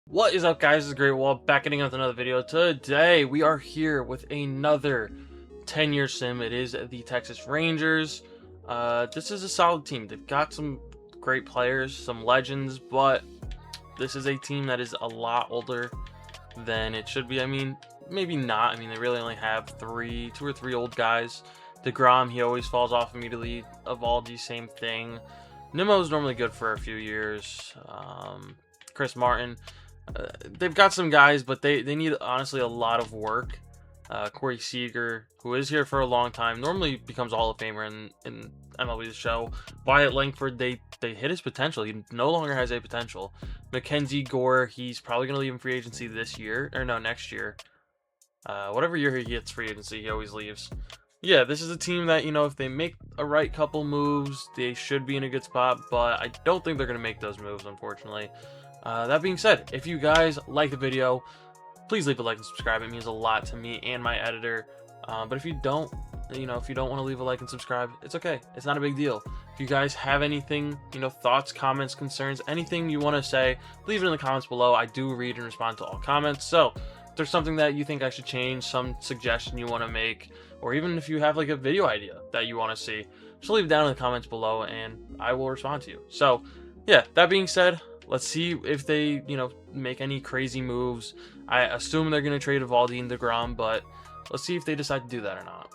What is up, guys? This is TheGreatWall back getting with another video. Today we are here with another 10-year sim. It is the Texas Rangers. This is a solid team. They've got some great players, some legends, but this is a team that is a lot older than it should be. I mean, maybe not. I mean, they really only have two or three old guys. DeGrom, he always falls off immediately. Evaldi, same thing. Nimmo's normally good for a few years. Chris Martin. They've got some guys, but they need, honestly, a lot of work. Corey Seager, who is here for a long time, normally becomes a Hall of Famer in MLB's show. Wyatt Langford, they hit his potential. He no longer has a potential. Mackenzie Gore, he's probably going to leave in free agency this year. Or no, next year. Whatever year he gets free agency, he always leaves. Yeah, this is a team that, you know, if they make a right couple moves, they should be in a good spot. But I don't think they're going to make those moves, unfortunately. That being said, if you guys like the video, please leave a like and subscribe. It means a lot to me and my editor. But if you don't, if you don't want to leave a like and subscribe, it's okay. It's not a big deal. If you guys have anything, thoughts, comments, concerns, anything you want to say, leave it in the comments below. I do read and respond to all comments. So if there's something that you think I should change, some suggestion you want to make, or even if you have like a video idea that you want to see, just leave it down in the comments below and I will respond to you. So yeah, that being said, let's see if they, make any crazy moves. I assume they're going to trade Evaldi and DeGrom, but let's see if they decide to do that or not.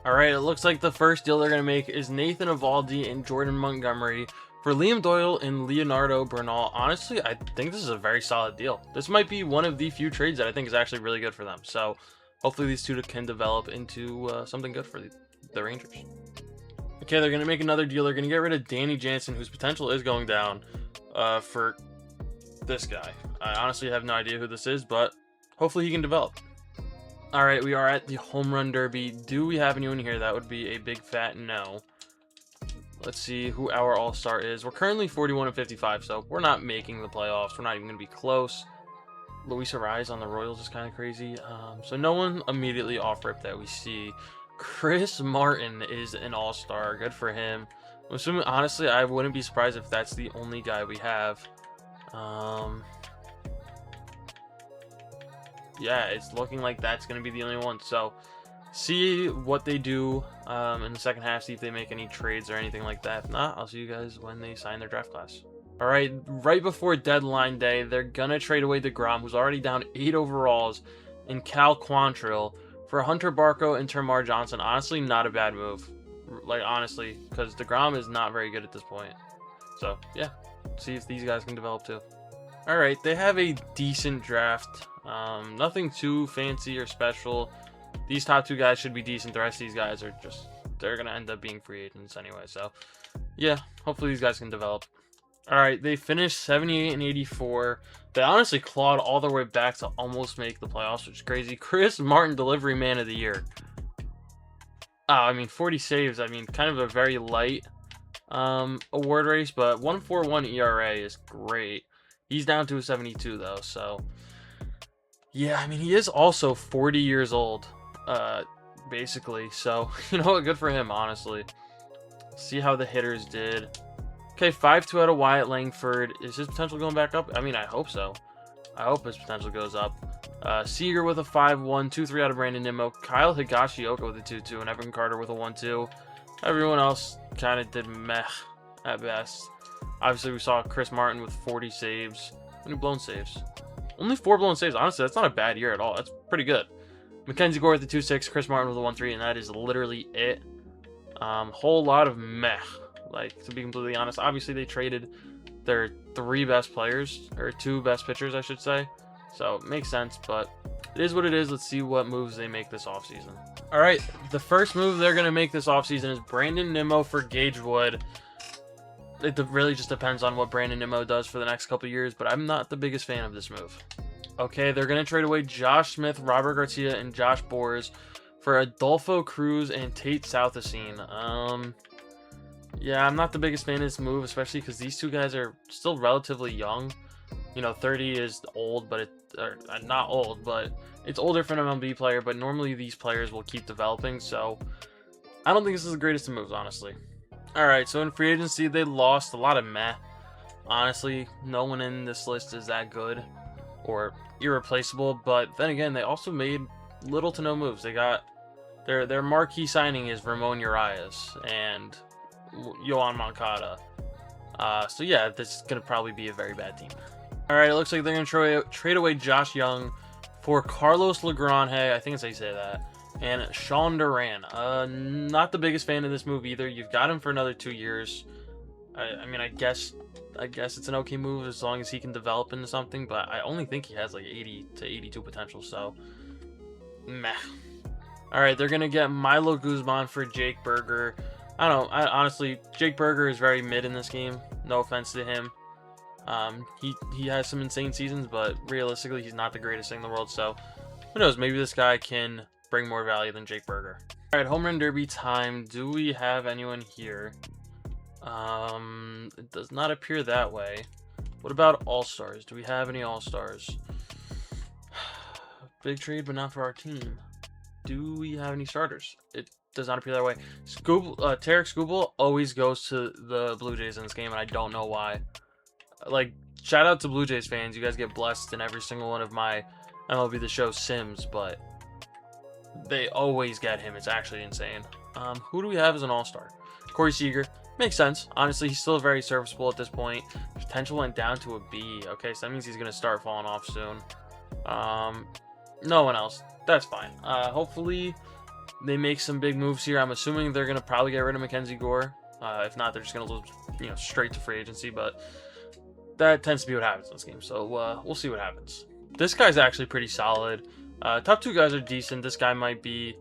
Alright, it looks like the first deal they're going to make is Nathan Evaldi and Jordan Montgomery for Liam Doyle and Leonardo Bernal. Honestly, I think this is a very solid deal. This might be one of the few trades that I think is actually really good for them. So hopefully these two can develop into something good for the Rangers. Okay, they're going to make another deal. They're going to get rid of Danny Jansen, whose potential is going down, for this guy. I honestly have no idea who this is, but hopefully he can develop. Alright, we are at the home run derby. Do we have anyone here? That would be a big fat no. Let's see who our all-star is. We're currently 41 and 55, so we're not making the playoffs. We're not even going to be close. Luis Arraez on the Royals is kind of crazy. So no one immediately off-rip that we see. Chris Martin is an all-star. Good for him. I'm assuming, honestly, I wouldn't be surprised if that's the only guy we have. Yeah, it's looking like that's going to be the only one. So, see what they do in the second half. See if they make any trades or anything like that. If not, I'll see you guys when they sign their draft class. Alright, right before deadline day, they're going to trade away DeGrom, who's already down 8 overalls, and Cal Quantrill for Hunter Barco and Termarr Johnson. Honestly, not a bad move. Like, honestly, because DeGrom is not very good at this point. So, yeah, see if these guys can develop too. Alright, they have a decent draft. Nothing too fancy or special. These top two guys should be decent. The rest of these guys are they're going to end up being free agents anyway. So, yeah, hopefully these guys can develop. Alright, they finished 78 and 84. They honestly clawed all their way back to almost make the playoffs, which is crazy. Chris Martin, Delivery Man of the Year. I mean, 40 saves. I mean, kind of a very light award race, but 1.41 ERA is great. He's down to a 72 though, so yeah, I mean, he is also 40 years old, basically. So you know what, good for him, honestly. See how the hitters did. Okay, 5-2 out of Wyatt Langford. Is his potential going back up? I mean, I hope so. I hope his potential goes up. Seager with a 5-1, 2-3 out of Brandon Nimmo, Kyle Higashioka with a 2-2, and Evan Carter with a 1-2. Everyone else kind of did meh at best. Obviously, we saw Chris Martin with 40 saves. How many blown saves? Only 4 blown saves. Honestly, that's not a bad year at all. That's pretty good. Mackenzie Gore with the 2-6, Chris Martin with a 1-3, and that is literally it. Whole lot of meh. Like, to be completely honest, obviously they traded their 3 best players, or 2 best pitchers, I should say. So, it makes sense, but it is what it is. Let's see what moves they make this offseason. Alright, the first move they're going to make this offseason is Brandon Nimmo for Gage Wood. It really just depends on what Brandon Nimmo does for the next couple years, but I'm not the biggest fan of this move. Okay, they're going to trade away Josh Smith, Robert Garcia, and Josh Boers for Adolfo Cruz and Tate Southesine. Yeah, I'm not the biggest fan of this move, especially because these two guys are still relatively young. 30 is old, but not old, but it's older for an MLB player, but normally these players will keep developing, so I don't think this is the greatest of moves, honestly. Alright, so in free agency, they lost a lot of meh. Honestly, no one in this list is that good or irreplaceable, but then again, they also made little to no moves. They got their marquee signing is Ramon Urias and Yohan Moncada. So yeah, this is gonna probably be a very bad team. All right, it looks like they're gonna trade away Josh Young for Carlos Legrand. I think it's how you say that. And Sean Duran. Not the biggest fan of this move either. You've got him for another 2 years. I mean, I guess it's an okay move as long as he can develop into something, but I only think he has like 80 to 82 potential, so meh. All right, they're gonna get Milo Guzman for Jake Berger. I don't know. Honestly, Jake Berger is very mid in this game. No offense to him. He has some insane seasons, but realistically, he's not the greatest thing in the world. So who knows? Maybe this guy can bring more value than Jake Berger. All right, home run derby time. Do we have anyone here? It does not appear that way. What about all-stars? Do we have any all-stars? Big trade, but not for our team. Do we have any starters? It does not appear that way. Tarek Skubal always goes to the Blue Jays in this game, and I don't know why. Like, shout out to Blue Jays fans. You guys get blessed in every single one of my MLB The Show sims, but they always get him. It's actually insane. Who do we have as an all-star? Corey Seager. Makes sense. Honestly, he's still very serviceable at this point. Potential went down to a B. Okay, so that means he's going to start falling off soon. No one else. That's fine. Hopefully, they make some big moves here. I'm assuming they're going to probably get rid of Mackenzie Gore. If not, they're just going to lose, straight to free agency. But that tends to be what happens in this game. So we'll see what happens. This guy's actually pretty solid. Top 2 guys are decent. This guy might be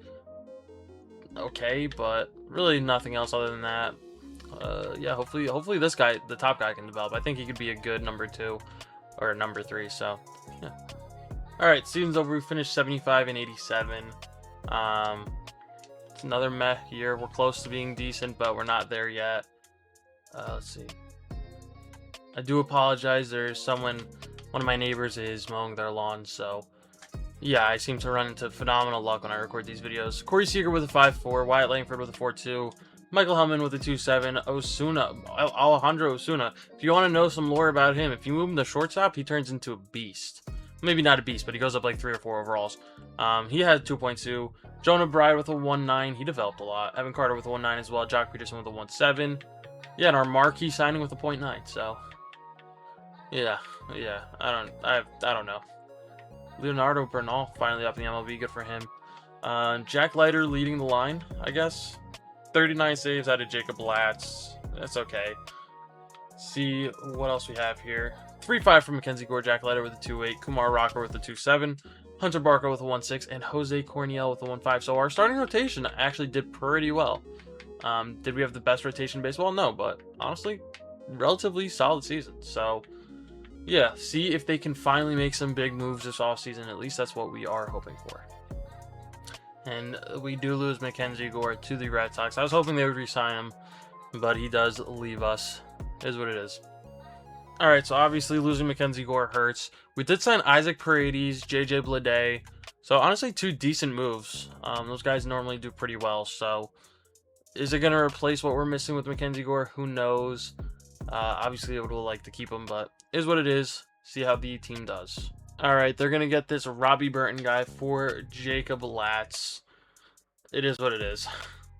okay, but really nothing else other than that. Yeah, hopefully this guy, the top guy, can develop. I think he could be a good number 2 or number 3. So yeah. All right, season's over. We finished 75 and 87. It's another meh year. We're close to being decent, but we're not there yet. Let's see. I do apologize. There's one of my neighbors is mowing their lawn, so yeah, I seem to run into phenomenal luck when I record these videos. Corey Seager with a 5.4, Wyatt Langford with a 4.2, Michael Hellman with a 2.7, Alejandro Osuna. If you want to know some lore about him, if you move him to shortstop, he turns into a beast. Maybe not a beast, but he goes up like 3 or 4 overalls. He had 2.2. Jonah Bride with a 1.9. He developed a lot. Evan Carter with a 1.9 as well. Jock Peterson with a 1.7. Yeah, and our marquee signing with a 0.9. So yeah. I don't know. Leonardo Bernal finally up in the MLB. Good for him. Jack Leiter leading the line, I guess. 39 saves out of Jacob Latz. That's okay. See what else we have here. 3.5 from Mackenzie Gore, Jack Leiter with a 2.8, Kumar Rocker with a 2.7, Hunter Barker with a 1.6, and Jose Corniel with a 1.5. So our starting rotation actually did pretty well. Did we have the best rotation in baseball? No, but honestly, relatively solid season. So yeah, see if they can finally make some big moves this offseason. At least that's what we are hoping for. And we do lose Mackenzie Gore to the Red Sox. I was hoping they would re-sign him, but he does leave us. It is what it is. All right, so obviously losing Mackenzie Gore hurts. We did sign Isaac Paredes, JJ Bleday. So honestly, 2 decent moves. Those guys normally do pretty well. So is it going to replace what we're missing with Mackenzie Gore? Who knows? Obviously, I would like to keep him, but it is what it is. See how the team does. All right, they're going to get this Robbie Burton guy for Jacob Latz. It is what it is.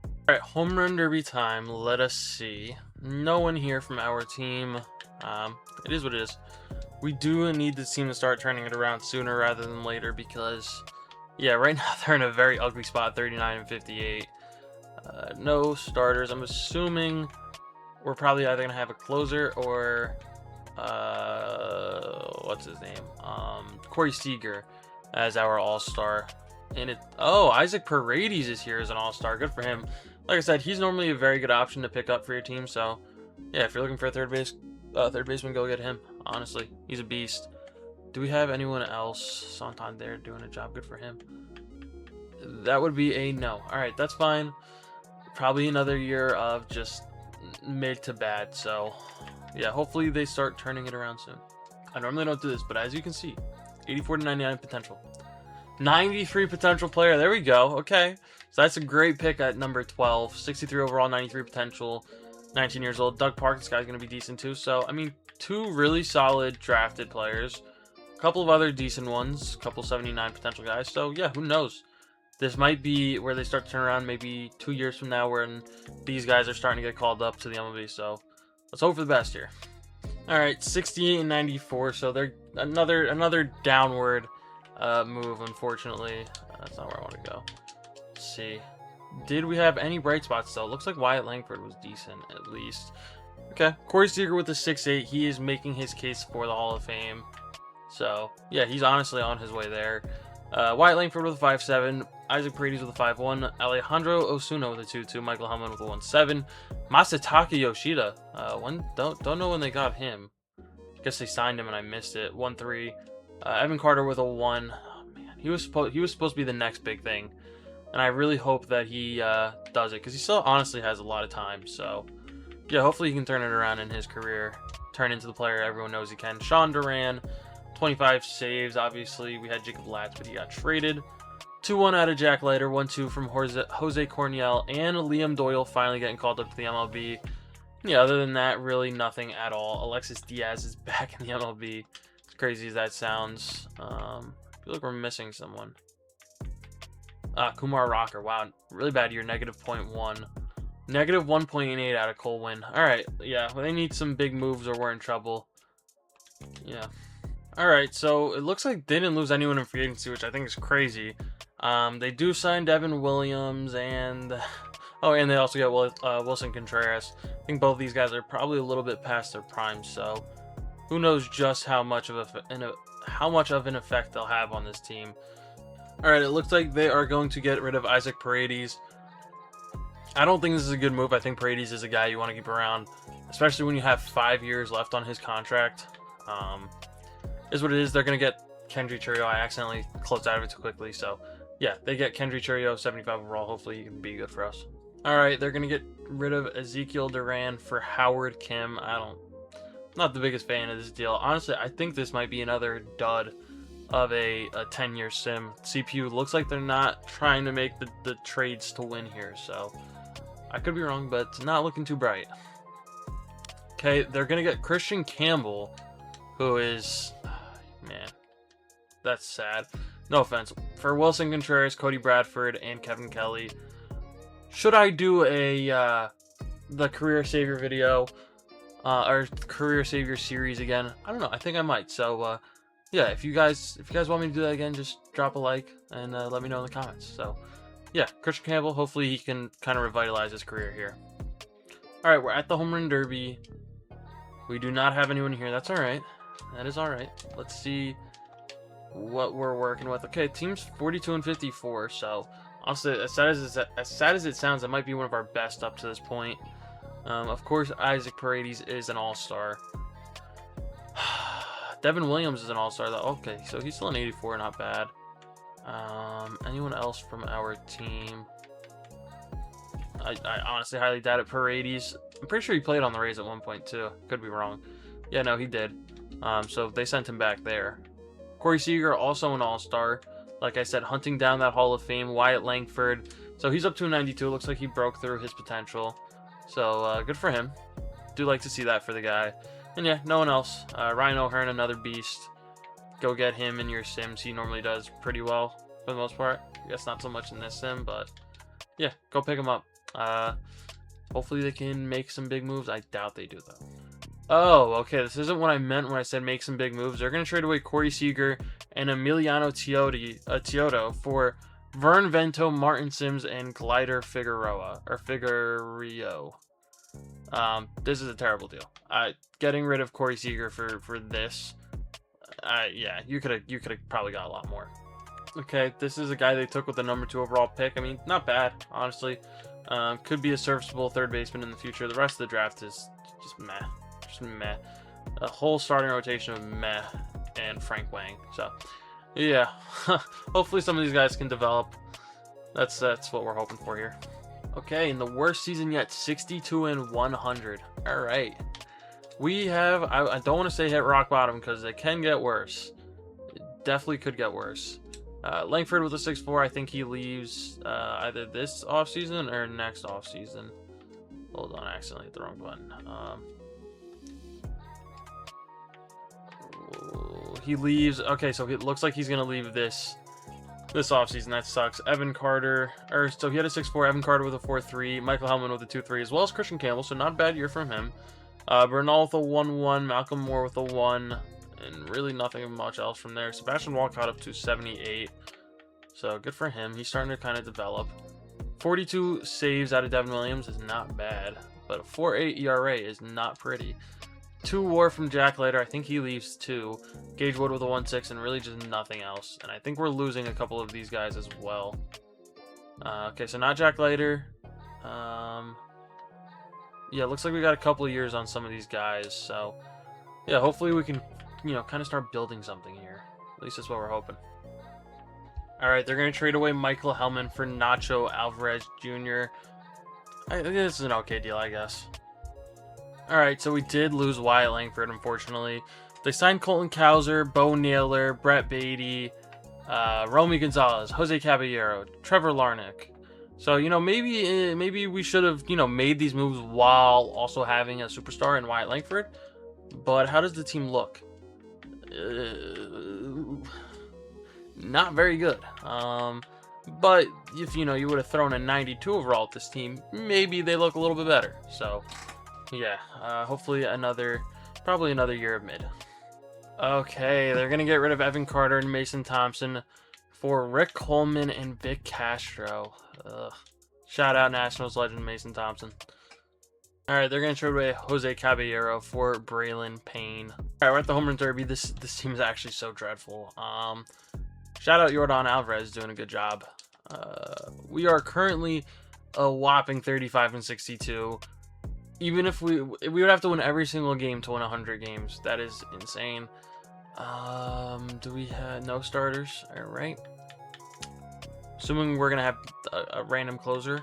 All right, home run derby time. Let us see. No one here from our team. It is what it is. We do need this team to start turning it around sooner rather than later because, yeah, right now they're in a very ugly spot, 39 and 58. No starters. I'm assuming we're probably either going to have a closer or, what's his name? Corey Seager as our all-star. And Isaac Paredes is here as an all-star. Good for him. Like I said, he's normally a very good option to pick up for your team. So, yeah, if you're looking for a third baseman, go get him. Honestly, he's a beast. Do we have anyone else? Santander doing a job. Good for him. That would be a no. All right, that's fine. Probably another year of just mid to bad. So, yeah, hopefully they start turning it around soon. I normally don't do this, but as you can see, 84 to 99 potential. 93 potential player. There we go. Okay. So that's a great pick at number 12. 63 overall, 93 potential. 19 years old. Doug Park, this guy's going to be decent too. So, I mean, two really solid drafted players. A couple of other decent ones. A couple 79 potential guys. So, yeah, who knows? This might be where they start to turn around maybe 2 years from now when these guys are starting to get called up to the MLB. So, let's hope for the best here. All right, 68 and 94. So, they're another downward move, unfortunately. That's not where I want to go. Let's see. Did we have any bright spots, though? Looks like Wyatt Langford was decent, at least. Okay, Corey Seager with the 6'8". He is making his case for the Hall of Fame. So, yeah, he's honestly on his way there. Wyatt Langford with a 5'7". Isaac Paredes with a 5'1". Alejandro Osuna with a 2'2". Michael Hellman with a 1'7". Masataka Yoshida. Don't know when they got him. Guess they signed him and I missed it. 1'3". Evan Carter with a 1. Oh, man, he was supposed to be the next big thing. And I really hope that he does it, because he still honestly has a lot of time. So, yeah, hopefully he can turn it around in his career. Turn into the player everyone knows he can. Sean Duran, 25 saves, obviously. We had Jacob Latz, but he got traded. 2-1 out of Jack Leiter, 1-2 from Jose Corniel, and Liam Doyle finally getting called up to the MLB. Yeah, other than that, really nothing at all. Alexis Diaz is back in the MLB. As crazy as that sounds. I feel like we're missing someone. Kumar Rocker, wow, really bad year, -0.1. -1.8 out of Colwyn. Alright, yeah, well, they need some big moves or we're in trouble. Yeah. Alright, so it looks like they didn't lose anyone in free agency, which I think is crazy. They do sign Devin Williams and... Oh, and they also got Wilson Contreras. I think both of these guys are probably a little bit past their prime, so... Who knows just how much of an effect they'll have on this team. Alright, it looks like they are going to get rid of Isaac Paredes. I don't think this is a good move. I think Paredes is a guy you want to keep around, especially when you have 5 years left on his contract. Is what it is. They're going to get Kendry Churio. I accidentally closed out of it too quickly. So, yeah, they get Kendry Churio, 75 overall. Hopefully, he can be good for us. Alright, they're going to get rid of Ezekiel Duran for Howard Kim. Not the biggest fan of this deal. Honestly, I think this might be another dud of a 10-year sim. CPU looks like they're not trying to make the trades to win here, so I could be wrong, but it's not looking too bright. Okay, they're gonna get Christian Campbell, who is, man, that's sad. No offense. For Wilson Contreras, Cody Bradford, and Kevin Kelly. Should I do a the career savior video or career savior series again? I don't know. I think I might. So yeah, if you guys want me to do that again, just drop a like and let me know in the comments. So, yeah, Christian Campbell, hopefully he can kind of revitalize his career here. All right, we're at the Home Run Derby. We do not have anyone here. That's all right. That is all right. Let's see what we're working with. Okay, team's 42 and 54. So, honestly, as sad as it sounds, it might be one of our best up to this point. Of course, Isaac Paredes is an all-star. Devin Williams is an all-star, though. Okay, so he's still an 84, not bad. Anyone else from our team? I honestly highly doubt it. Paredes. I'm pretty sure he played on the Rays at one point, too. Could be wrong. Yeah, no, he did. So they sent him back there. Corey Seager, also an all-star. Like I said, hunting down that Hall of Fame. Wyatt Langford. So he's up to a 92. Looks like he broke through his potential. So good for him. Do like to see that for the guy. And yeah, no one else. Ryan O'Hearn, another beast. Go get him in your sims. He normally does pretty well for the most part. I guess not so much in this sim, but yeah, go pick him up. Hopefully they can make some big moves. I doubt they do, though. Oh, okay. This isn't what I meant when I said make some big moves. They're going to trade away Corey Seager and Emiliano Teodo for Vern Vento, Martin Sims, and Glider Figueroa. This is a terrible deal. Getting rid of Corey Seager for this, yeah, you could have probably got a lot more. Okay, this is a guy they took with the number 2 overall pick. I mean, not bad, honestly. Could be a serviceable third baseman in the future. The rest of the draft is just meh. A whole starting rotation of meh and Frank Wang. So, yeah, hopefully some of these guys can develop. That's what we're hoping for here. Okay, in the worst season yet, 62 and 100. All right. We have, I don't want to say hit rock bottom because it can get worse. It definitely could get worse. Langford with a 6'4", I think he leaves either this offseason or next offseason. Hold on, I accidentally hit the wrong button. He leaves. Okay, so it looks like he's gonna leave this offseason. That sucks. Evan Carter, so he had a 6.4. Evan Carter with a 4.3. Michael Hellman with a 2.3, as well as Christian Campbell. So not a bad year from him. Bernal with a 1.1. Malcolm Moore with a 1, and really nothing much else from there. Sebastian Walcott up to 78. So good for him. He's starting to kind of develop. 42 saves out of Devin Williams is not bad, but a 4.8 ERA is not pretty. 2 WAR from Jack Leiter. I think he leaves too. Gage Wood with a 1.6, and really just nothing else. And I think we're losing a couple of these guys as well. Okay, so not Jack Leiter. Yeah, looks like we got a couple of years on some of these guys. So yeah, hopefully we can, kind of start building something here. At least that's what we're hoping. All right, they're going to trade away Michael Hellman for Nacho Alvarez Jr. This is an okay deal, I guess. All right, so we did lose Wyatt Langford, unfortunately. They signed Colton Cowser, Bo Naylor, Brett Beatty, Romy Gonzalez, Jose Caballero, Trevor Larnach. So, maybe we should have, made these moves while also having a superstar in Wyatt Langford. But how does the team look? Not very good. But if, you would have thrown a 92 overall at this team, maybe they look a little bit better. So, yeah, hopefully probably another year of mid. Okay, they're going to get rid of Evan Carter and Mason Thompson for Rick Coleman and Vic Castro. Shout out Nationals legend Mason Thompson. All right, they're going to trade away Jose Caballero for Braylon Payne. All right, we're at the home run derby. This team is actually so dreadful. Shout out Yordan Alvarez doing a good job. We are currently a whopping 35-62. Even if we would have to win every single game to win 100 games. That is insane. Do we have no starters? All right. Assuming we're gonna have a random closer.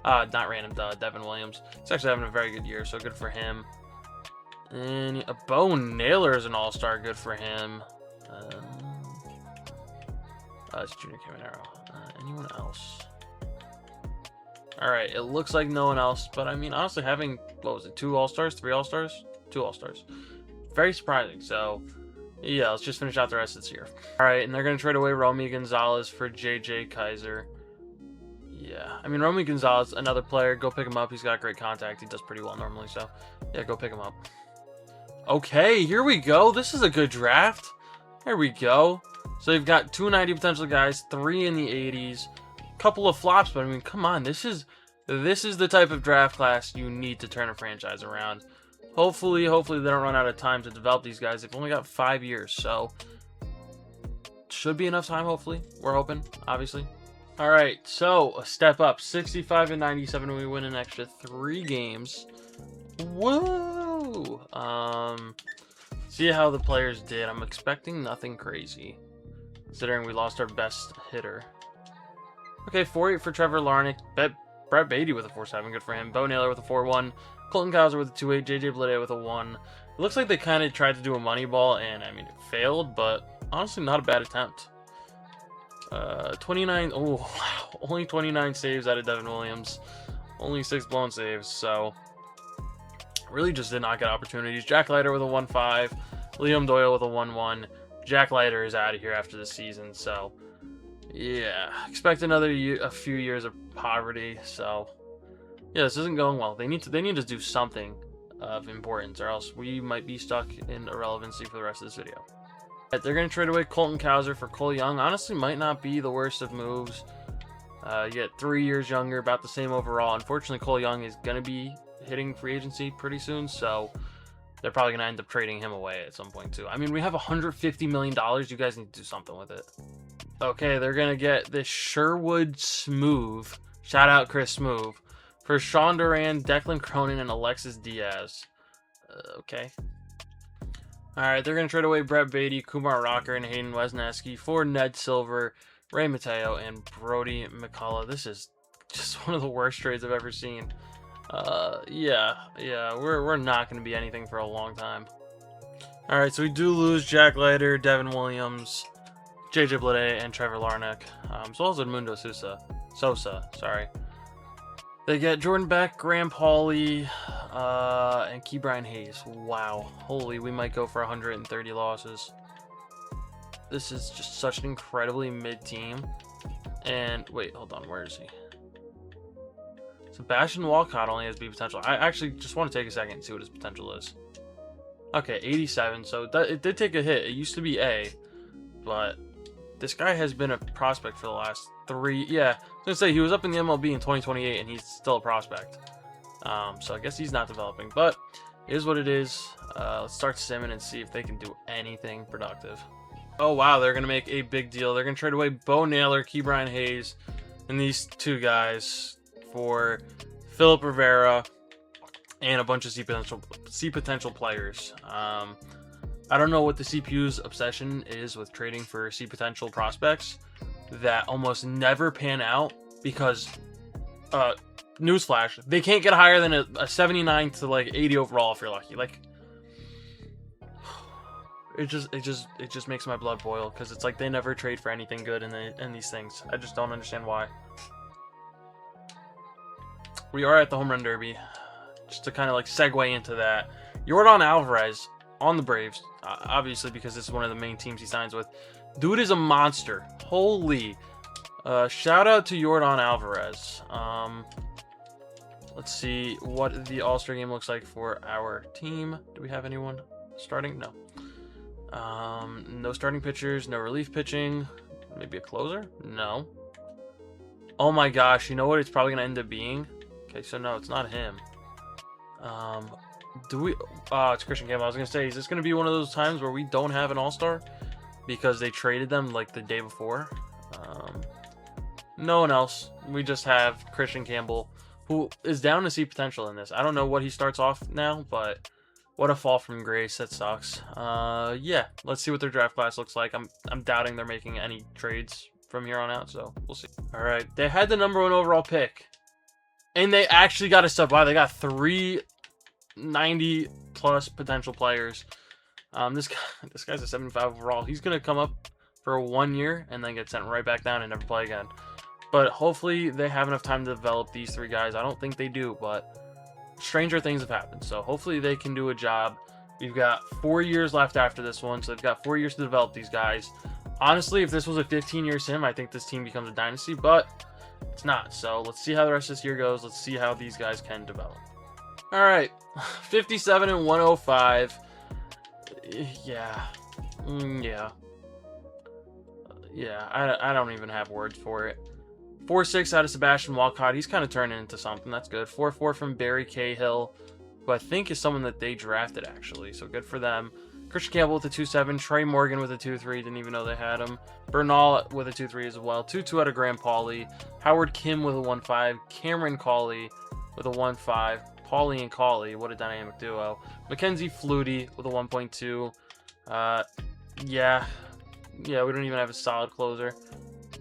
Not random. Devin Williams. He's actually having a very good year, so good for him. And Bo Naylor is an all-star. Good for him. It's Junior Caminero. Anyone else? All right, it looks like no one else, but I mean, honestly, having, what was it, 2 all-stars, 3 all-stars? 2 all-stars. Very surprising. So, yeah, let's just finish out the rest of this year. All right, and they're going to trade away Romy Gonzalez for JJ Kaiser. Yeah, I mean, Romy Gonzalez, another player. Go pick him up. He's got great contact. He does pretty well normally, so, yeah, go pick him up. Okay, here we go. This is a good draft. There we go. So you've got 290 potential guys, 3 in the 80s. Couple of flops, but I mean, come on, this is the type of draft class you need to turn a franchise around. Hopefully they don't run out of time to develop these guys. They've only got 5 years, so should be enough time. Hopefully, we're hoping, obviously. All right, so a step up, 65-97. We win an extra 3 games. Whoa! See how the players did. I'm expecting nothing crazy, considering we lost our best hitter. Okay, 4.8 for Trevor Larnach. Brett Beatty with a 4.7. Good for him. Bo Naylor with a 4.1. Colton Cowser with a 2.8. JJ Bleday with a 1. It looks like they kind of tried to do a money ball, and I mean, it failed, but honestly, not a bad attempt. 29. Oh, wow. Only 29 saves out of Devin Williams. Only 6 blown saves, so really just did not get opportunities. Jack Leiter with a 1.5. Liam Doyle with a 1.1. Jack Leiter is out of here after the season, so yeah, expect a few years of poverty. So yeah, this isn't going well. They need to do something of importance, or else we might be stuck in irrelevancy for the rest of this video. They're going to trade away Colton Cowser for Cole Young. Honestly, might not be the worst of moves. You get 3 years younger, about the same overall. Unfortunately, Cole Young is going to be hitting free agency pretty soon, so they're probably going to end up trading him away at some point too. I mean, we have $150 million. You guys need to do something with it. Okay, they're going to get this Sherwood Smooth. Shout out Chris Smooth. For Sean Duran, Declan Cronin, and Alexis Diaz. Okay. Alright, they're going to trade away Brett Beatty, Kumar Rocker, and Hayden Wesneski for Ned Silver, Ray Mateo, and Brody McCullough. This is just one of the worst trades I've ever seen. Yeah, we're not going to be anything for a long time. Alright, so we do lose Jack Leiter, Devin Williams, JJ Bleday, and Trevor Larnach, as well as Edmundo Sosa. Sorry. They get Jordan Beck, Graham Pauly, and Key Brian Hayes. Wow. Holy, we might go for 130 losses. This is just such an incredibly mid team. And wait, hold on, where is he? Sebastian Walcott only has B potential. I actually just want to take a second and see what his potential is. Okay, 87. So it did take a hit. It used to be A, but this guy has been a prospect for the last 3. Yeah, I was gonna say he was up in the MLB in 2028, and he's still a prospect. So I guess he's not developing, but it is what it is. Let's start simming and see if they can do anything productive. Oh wow, they're gonna make a big deal. They're gonna trade away Bo Naylor, Key Brian Hayes, and these 2 guys for Philip Rivera and a bunch of C potential players. I don't know what the CPU's obsession is with trading for C potential prospects that almost never pan out because, newsflash, they can't get higher than a 79 to like 80 overall if you're lucky. Like, it just makes my blood boil because it's like they never trade for anything good in these things. I just don't understand why. We are at the home run derby. Just to kind of like segue into that, Yordan Alvarez on the Braves, obviously because this is one of the main teams he signs with. Dude is a monster. Holy. Shout out to Yordan Alvarez. Let's see what the All-Star game looks like for our team. Do we have anyone starting? No. No starting pitchers, no relief pitching. Maybe a closer? No. Oh my gosh, you know what it's probably going to end up being? Okay, so no, it's not him. It's Christian Campbell. I was going to say, is this going to be one of those times where we don't have an all-star? Because they traded them like the day before. No one else. We just have Christian Campbell, who is down to see potential in this. I don't know what he starts off now, but what a fall from grace. That sucks. Yeah, let's see what their draft class looks like. I'm doubting they're making any trades from here on out, so we'll see. All right, they had the #1 overall pick, and they actually got a sub. Wow, they got 3 90+ potential players. This guy's a 75 overall. He's gonna come up for 1 year and then get sent right back down and never play again. But hopefully they have enough time to develop these 3 guys. I don't think they do, but stranger things have happened. So hopefully they can do a job. We've got 4 years left after this one, so they've got 4 years to develop these guys. Honestly, if this was a 15-year sim, I think this team becomes a dynasty, but it's not. So let's see how the rest of this year goes. Let's see how these guys can develop. All right, 57 and 105. Yeah. I don't even have words for it. 4.6 out of Sebastian Walcott. He's kind of turning into something. That's good. 4.4 from Barry Cahill, who I think is someone that they drafted, actually. So good for them. Christian Campbell with a 2.7. Trey Morgan with a 2.3. Didn't even know they had him. Bernal with a 2.3 as well. 2.2 out of Graham Pauly. Howard Kim with a 1.5. Cameron Cauley with a 1.5. Pauly and Cauley. What a dynamic duo. Mackenzie Flutie with a 1.2. Yeah, we don't even have a solid closer.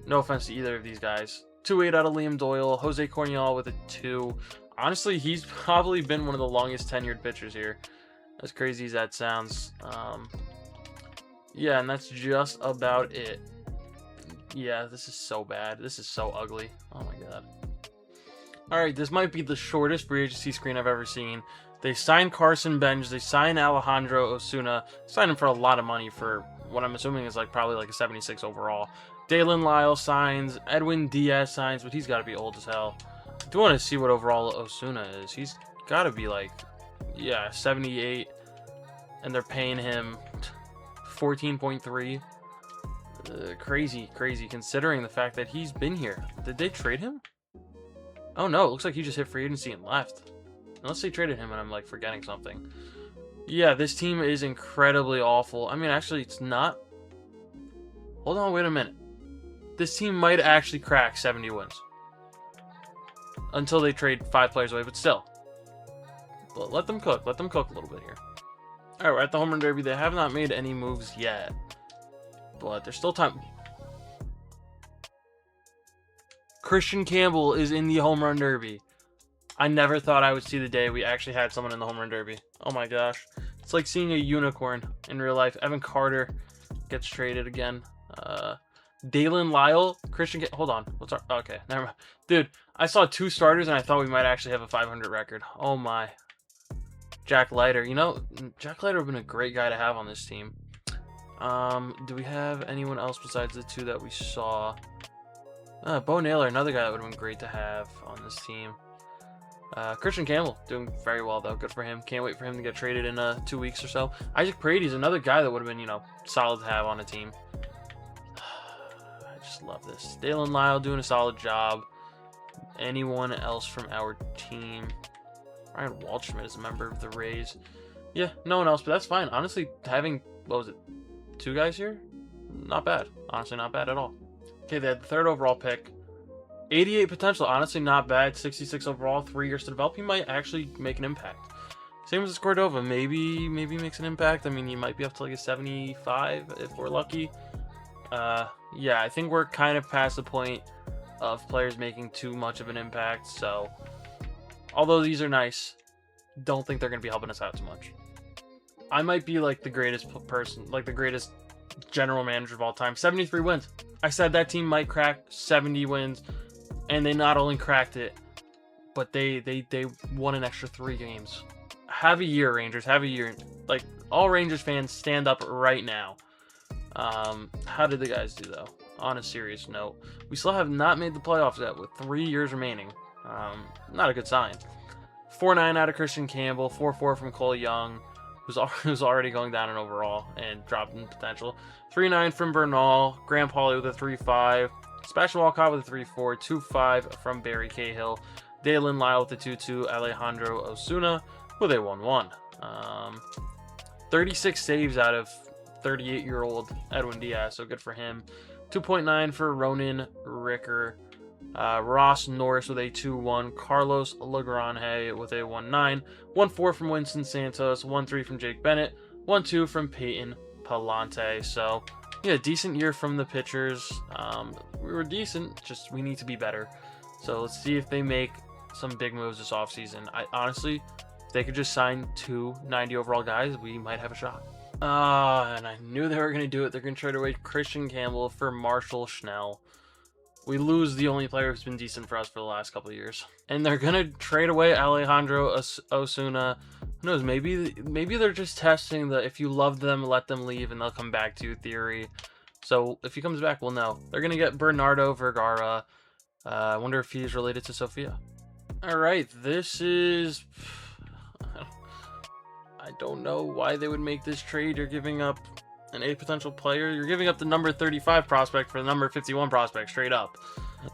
No offense to either of these guys. 2.8 out of Liam Doyle. Jose Cornial with a 2. Honestly, he's probably been one of the longest tenured pitchers here. As crazy as that sounds. Yeah, and that's just about it. Yeah, this is so bad. This is so ugly. Oh my god. Alright, this might be the shortest free agency screen I've ever seen. They signed Carson Bench. They signed Alejandro Osuna. Signed him for a lot of money for what I'm assuming is probably like a 76 overall. Dalen Lyle signs. Edwin Diaz signs, but he's got to be old as hell. I do want to see what overall Osuna is. He's got to be like, yeah, 78. And they're paying him 14.3. Crazy considering the fact that he's been here. Did they trade him? Oh no, it looks like he just hit free agency and left. Unless they traded him and I'm like forgetting something. Yeah, this team is incredibly awful. I mean, actually, it's not. Hold on, wait a minute. This team might actually crack 70 wins. Until they trade 5 players away, but still. But let them cook. Let them cook a little bit here. Alright, we're at the home run derby. They have not made any moves yet. But there's still time. Christian Campbell is in the home run derby. I never thought I would see the day we actually had someone in the home run derby. Oh my gosh. It's like seeing a unicorn in real life. Evan Carter gets traded again. Dalen Lyle, hold on. What's our... Okay, never mind. Dude, I saw 2 starters, and I thought we might actually have a 500 record. Oh, my. Jack Leiter. You know, Jack Leiter would have been a great guy to have on this team. Do we have anyone else besides the 2 that we saw? Bo Naylor, another guy that would have been great to have on this team. Christian Campbell, doing very well, though. Good for him. Can't wait for him to get traded in 2 weeks or so. Isaac Paredes, another guy that would have been, you know, solid to have on a team. I just love this. Dalen Lyle doing a solid job. Anyone else from our team? Ryan Waldschmidt is a member of the Rays. Yeah, no one else, but that's fine. Honestly, having, what was it, 2 guys here? Not bad. Honestly, not bad at all. Okay, they had the 3rd overall pick. 88 potential, honestly not bad. 66 overall, 3 years to develop. He might actually make an impact. Same as Cordova. Maybe makes an impact. I mean, he might be up to like a 75 if we're lucky. Yeah, I think we're kind of past the point of players making too much of an impact. So, although these are nice, don't think they're going to be helping us out too much. I might be like the greatest person, like the greatest general manager of all time. 73 wins. I said that team might crack 70 wins, and they not only cracked it, but they won an extra 3 games. Have a year, Rangers. Have a year. Like, all Rangers fans, stand up right now. How did the guys do, though? On a serious note, we still have not made the playoffs yet with 3 years remaining. Not a good sign. 4.9 out of Christian Campbell, 4.4 from Cole Young, who's already going down in overall and dropping potential. 3.9 from Bernal, Graham Pauly with a 3.5, Sebastian Walcott with a 3.4, 2.5 from Barry Cahill, Dalen Lyle with a 2.2, Alejandro Osuna with a 1.1. 36 saves out of 38-year-old Edwin Diaz, so good for him. 2.9 for Ronan Ricker. Ross Norris with a 2.1, Carlos Lagrange with a 1.9, 1.4 from Winston Santos, 1.3 from Jake Bennett, 1.2 from Peyton Palante. So, yeah, decent year from the pitchers. We were decent, just we need to be better. So let's see if they make some big moves this offseason. Honestly, if they could just sign 2 90 overall guys, we might have a shot. And I knew they were going to do it. They're going to trade away Christian Campbell for Marshall Schnell. We lose the only player who's been decent for us for the last couple of years. And they're going to trade away Alejandro Osuna. Who knows, maybe they're just testing the if you love them, let them leave, and they'll come back to you theory. So if he comes back, we'll know. They're going to get Bernardo Vergara. I wonder if he's related to Sofia. All right, this is... I don't know why they would make this trade. You're giving up an A potential player. You're giving up the number 35 prospect for the number 51 prospect, straight up.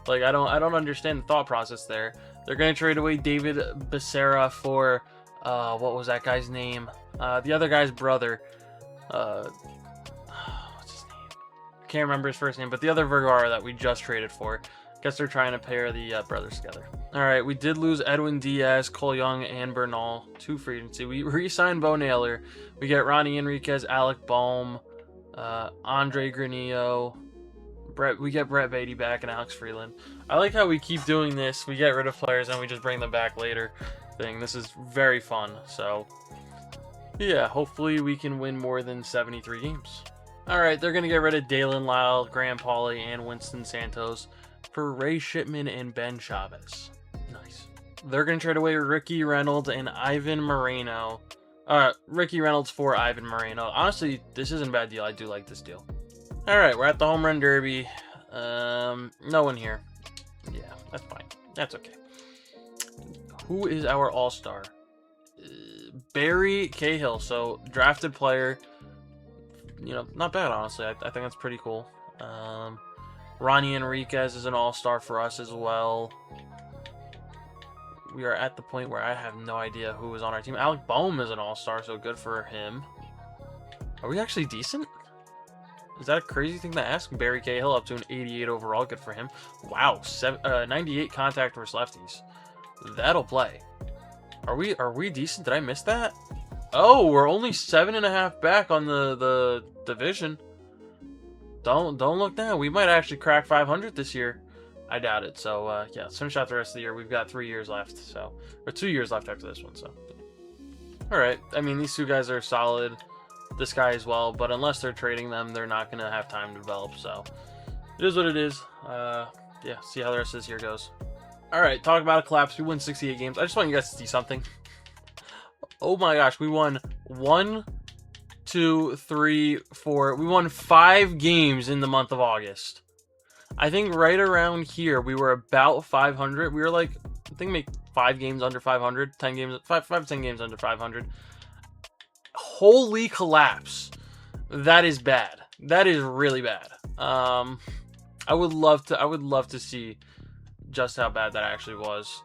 Like, I don't understand the thought process there. They're going to trade away David Becerra for, what was that guy's name? The other guy's brother. What's his name? Can't remember his first name, but the other Vergara that we just traded for. Guess they're trying to pair the brothers together. All right, we did lose Edwin Diaz, Cole Young, and Bernal to free agency. We re-signed Bo Naylor. We get Ronnie Enriquez, Alec Bohm, Andre Granillo. We get Brett Beatty back and Alex Freeland. I like how we keep doing this. We get rid of players and we just bring them back later. This is very fun. So, yeah, hopefully we can win more than 73 games. All right, they're going to get rid of Dalen Lyle, Graham Pauly, and Winston Santos for Ray Shipman and Ben Chavez. Nice. They're going to trade away Ricky Reynolds and Ivan Moreno. Ricky Reynolds for Ivan Moreno. Honestly, this isn't a bad deal. I do like this deal. All right, we're at the home run derby. No one here. Yeah, that's fine. That's okay. Who is our all-star? Barry Cahill. So, drafted player. You know, not bad, honestly. I think that's pretty cool. Ronnie Enriquez is an all-star for us as well. We are at the point where I have no idea who is on our team. Alec Bohm is an all-star, so good for him. Are we actually decent? Is that a crazy thing to ask? Barry Cahill up to an 88 overall. Good for him. Wow, 98 contact versus lefties. That'll play. Are we decent? Did I miss that? Oh, we're only 7.5 back on the division. Don't look down. We might actually crack 500 this year. I doubt it. So, yeah, let's finish out the rest of the year. We've got 3 years left. So, or 2 years left after this one. So, all right. I mean, these 2 guys are solid. This guy as well. But unless they're trading them, they're not going to have time to develop. So, It is what it is. Yeah, see how the rest of this year goes. Alright, talk about a collapse. We won 68 games. I just want you guys to see something. Oh my gosh, we won 1, 2, 3, 4. We won 5 games in the month of August. I think right around here we were about 500. We were like, I think make 5 games under 500, 10 games, 5 to 10 games under 500. Holy collapse. That is bad. That is really bad. I would love to see just how bad that actually was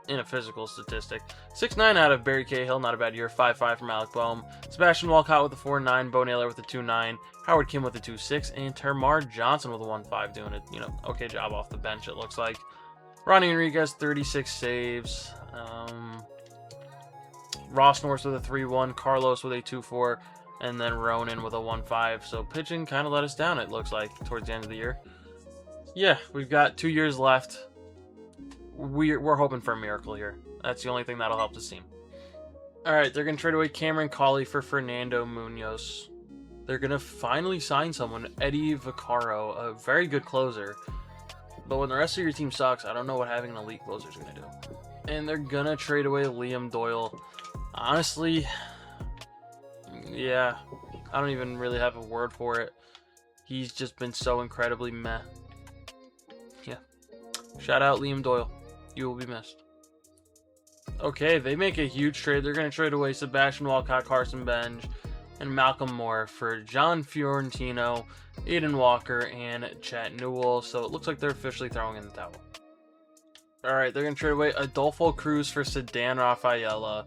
in a physical statistic. 6'9" out of Barry Cahill, not a bad year. 5'5" from Alec Boehm. Sebastian Walcott with a 4'9", Bo Naylor with a 2'9", Howard Kim with a 2'6", and Termar Johnson with a 1'5", doing a okay job off the bench, it looks like. Ronnie Enriquez, 36 saves. Ross Norris with a 3-1, Carlos with a 2-4, and then Ronan with a 1-5. So pitching kind of let us down, it looks like, towards the end of the year. Yeah, we've got 2 years left. We're hoping for a miracle here. That's the only thing that'll help the team. Alright, they're going to trade away Cameron Cawley for Fernando Munoz. They're going to finally sign someone, Eddie Vaccaro, a very good closer. But when the rest of your team sucks, I don't know what having an elite closer is going to do. And they're going to trade away Liam Doyle. Honestly, yeah, I don't even really have a word for it. He's just been so incredibly meh. Yeah. Shout out Liam Doyle. You will be missed. Okay, they make a huge trade. They're going to trade away Sebastian Walcott, Carson Benj, and Malcolm Moore for John Fiorentino, Aiden Walker, and Chet Newell. So it looks like they're officially throwing in the towel. Alright, they're going to trade away Adolfo Cruz for Sedan Rafaela.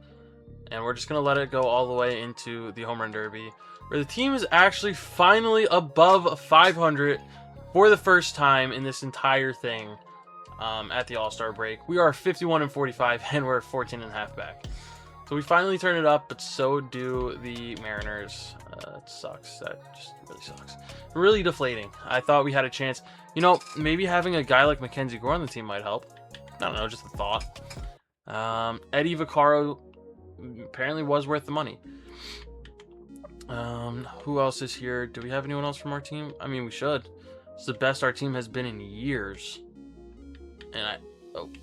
And we're just going to let it go all the way into the Home Run Derby, where the team is actually finally above 500 for the first time in this entire thing at the All-Star break. We are 51-45, and we're 14.5 back. So we finally turn it up, but so do the Mariners. It sucks. That just really sucks. Really deflating. I thought we had a chance. You know, maybe having a guy like Mackenzie Gore on the team might help. I don't know, just a thought. Eddie Vaccaro apparently was worth the money. Who else is here? Do we have anyone else from our team? I mean, we should. It's the best our team has been in years. And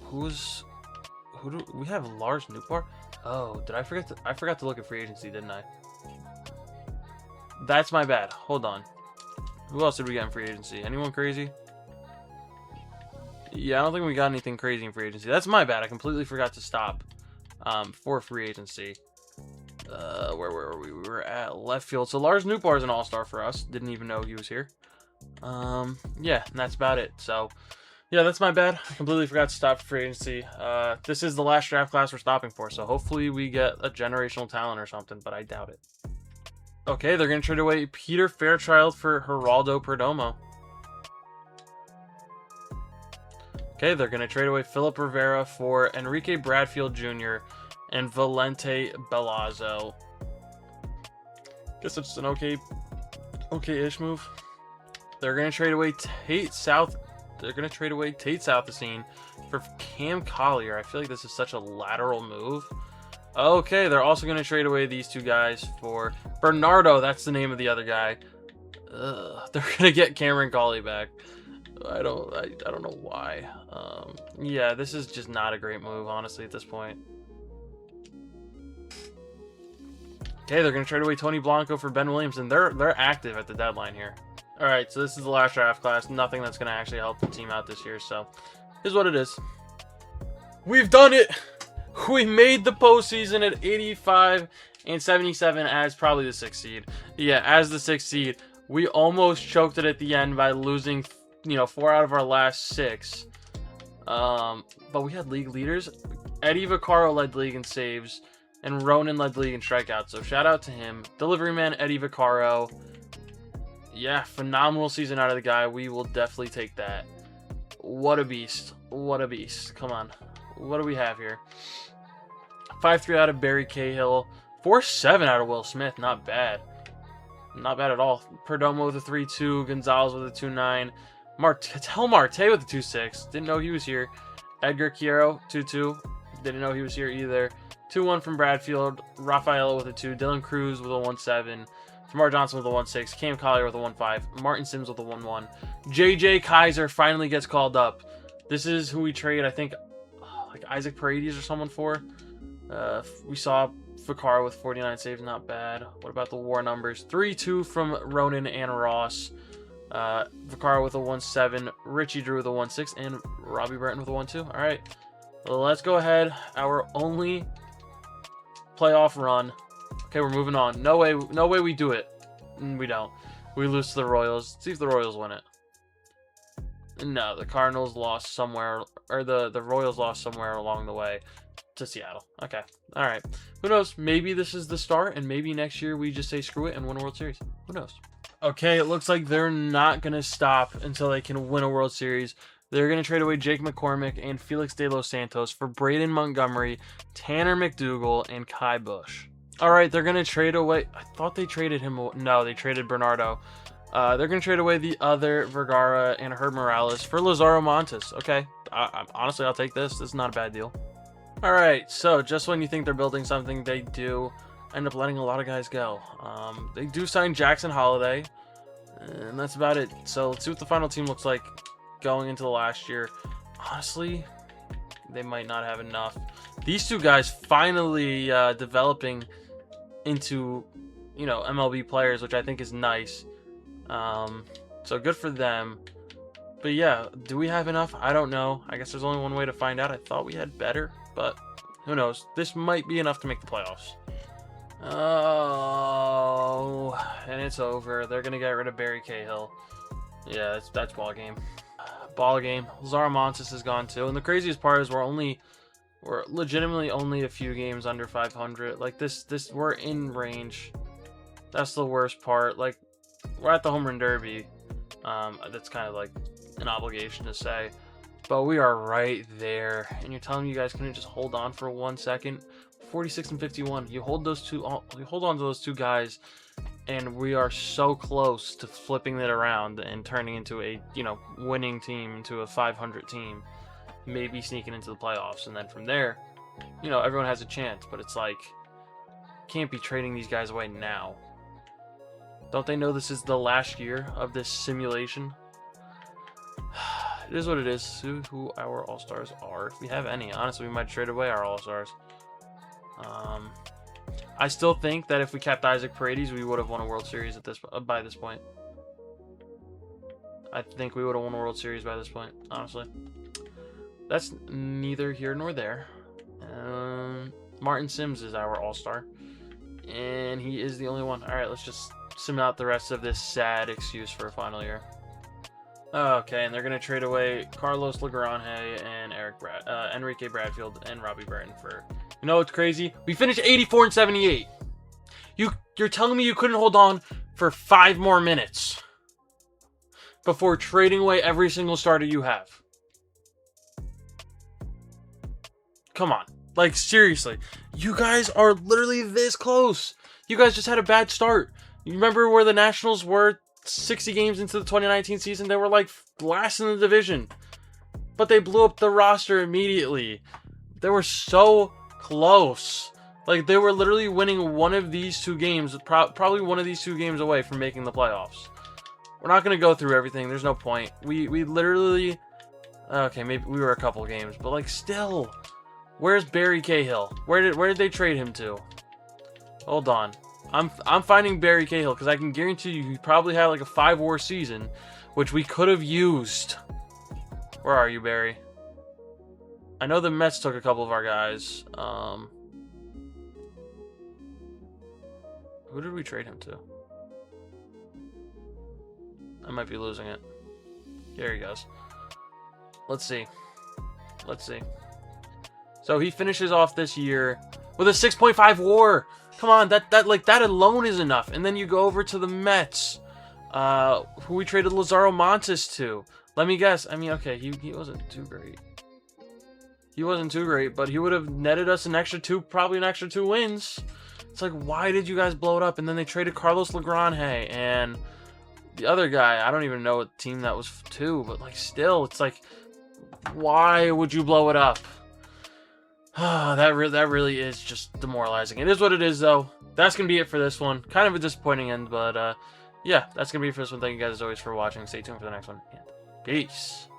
who do we have? Lars Nootbaar? Oh, did I forget to look at free agency, didn't I? That's my bad. Hold on. Who else did we get in free agency? Anyone crazy? Yeah, I don't think we got anything crazy in free agency. That's my bad. I completely forgot to stop for free agency. Where were we? We were at left field. So Lars Nootbaar is an all-star for us. Didn't even know he was here. Yeah, and that's about it. So, yeah, that's my bad. I completely forgot to stop for free agency. This is the last draft class we're stopping for, so hopefully we get a generational talent or something, but I doubt it. Okay, they're going to trade away Peter Fairchild for Geraldo Perdomo. Okay, they're going to trade away Philip Rivera for Enrique Bradfield Jr. and Valente Belazzo. Guess it's an okay-ish move. They're going to trade away Tate South. They're going to trade away Tate Southacene for Cam Collier. I feel like this is such a lateral move. Okay, they're also going to trade away these two guys for Bernardo. That's the name of the other guy. They're going to get Cameron Cawley back. I don't know why. Yeah, this is just not a great move, honestly, at this point. Okay, they're going to trade away Tony Blanco for Ben Williams, and they're active at the deadline here. All right, so this is the last draft class. Nothing that's going to actually help the team out this year, so here's what it is. We've done it! We made the postseason at 85 and 77 as probably the 6th seed. Yeah, as the 6th seed. We almost choked it at the end by losing, 4 out of our last 6. But we had league leaders. Eddie Vaccaro led the league in saves, and Ronan led the league in strikeouts. So shout out to him. Delivery man Eddie Vaccaro. Yeah, phenomenal season out of the guy. We will definitely take that. What a beast. What a beast. Come on. What do we have here? 5-3 out of Barry Cahill. 4-7 out of Will Smith. Not bad. Not bad at all. Perdomo with a 3-2. Gonzalez with a 2-9. Tel Marte with a 2-6. Didn't know he was here. Edgar Quiero, 2-2. Didn't know he was here either. 2-1 from Bradfield. Rafaela with a 2. Dylan Cruz with a 1-7. Tamar Johnson with a 1-6. Cam Collier with a 1-5. Martin Sims with a 1-1. JJ Kaiser finally gets called up. This is who we trade, I think, like Isaac Paredes or someone for. We saw Fakar with 49 saves, not bad. What about the war numbers? 3-2 from Ronan and Ross. Fakar with a 1-7. Richie Drew with a 1-6. And Robbie Burton with a 1-2. All right. Well, let's go ahead. Our only playoff run. Okay, we're moving on. No way we do it. We don't. We lose to the Royals. Let's see if the Royals win it. No, the Cardinals lost somewhere, or the Royals lost somewhere along the way to Seattle. Okay. All right. Who knows? Maybe this is the start, and maybe next year we just say screw it and win a World Series. Who knows? Okay, it looks like they're not going to stop until they can win a World Series. They're going to trade away Jake McCormick and Felix De Los Santos for Braden Montgomery, Tanner McDougal, and Kai Bush. All right, they're going to trade away. I thought they traded him. No, they traded Bernardo. They're going to trade away the other Vergara and Herb Morales for Lazaro Montes. Okay, honestly, I'll take this. This is not a bad deal. All right, so just when you think they're building something, they do end up letting a lot of guys go. They do sign Jackson Holiday, and that's about it. So let's see what the final team looks like going into the last year. Honestly, they might not have enough. These two guys finally developing into, you know, MLB players, which I think is nice. So good for them. But yeah, do we have enough? I don't know. I guess there's only one way to find out. I thought we had better, but who knows? This might be enough to make the playoffs. Oh, and it's over. They're gonna get rid of Barry Cahill. Yeah, that's ball game. Ball game. Lazaro Montes is gone too. And the craziest part is we're legitimately only a few games under 500. Like this we're in range. That's the worst part. Like, we're at the home run derby. That's kind of like an obligation to say, but we are right there. And you're telling me you guys couldn't just hold on for 1 second? 46 and 51. You hold those two. You hold on to those two guys, and we are so close to flipping it around and turning into a, you know, winning team, into a 500 team, maybe sneaking into the playoffs. And then from there, you know, everyone has a chance. But it's like, can't be trading these guys away now. Don't they know this is the last year of this simulation? It is what it is. Who our all-stars are, if we have any. Honestly, we might trade away our all-stars. I still think that if we kept Isaac Paredes, we would have won a World Series at by this point. I think we would have won a World Series by this point, honestly. That's neither here nor there. Martin Sims is our all-star, and he is the only one. All right, let's just sim out the rest of this sad excuse for a final year. Okay, and they're going to trade away Carlos Lagrange and Enrique Bradfield and Robbie Burton for... You know what's crazy? We finished 84 and 78. You're telling me you couldn't hold on for 5 more minutes before trading away every single starter you have? Come on. Like, seriously. You guys are literally this close. You guys just had a bad start. You remember where the Nationals were 60 games into the 2019 season? They were like last in the division. But they blew up the roster immediately. They were so close. Like, they were literally winning one of these 2 games, probably one of these 2 games away from making the playoffs. We're not going to go through everything. There's no point. We literally... Okay, maybe we were a couple games, but like still... Where's Barry Cahill? Where did they trade him to? Hold on. I'm finding Barry Cahill because I can guarantee you he probably had like a 5-war season, which we could have used. Where are you, Barry? I know the Mets took a couple of our guys. Who did we trade him to? I might be losing it. Here he goes. Let's see. So he finishes off this year with a 6.5 WAR. Come on, that alone is enough. And then you go over to the Mets, who we traded Lazaro Montes to. Let me guess. I mean, okay, he wasn't too great. He wasn't too great, but he would have netted us probably an extra 2 wins. It's like, why did you guys blow it up? And then they traded Carlos Lagrange and the other guy. I don't even know what team that was to, but like still, it's like, why would you blow it up? That really is just demoralizing. It is what it is, though. that's going to be it for this one. Kind of a disappointing end, but yeah, that's going to be it for this one. Thank you guys as always for watching. Stay tuned for the next one, and peace.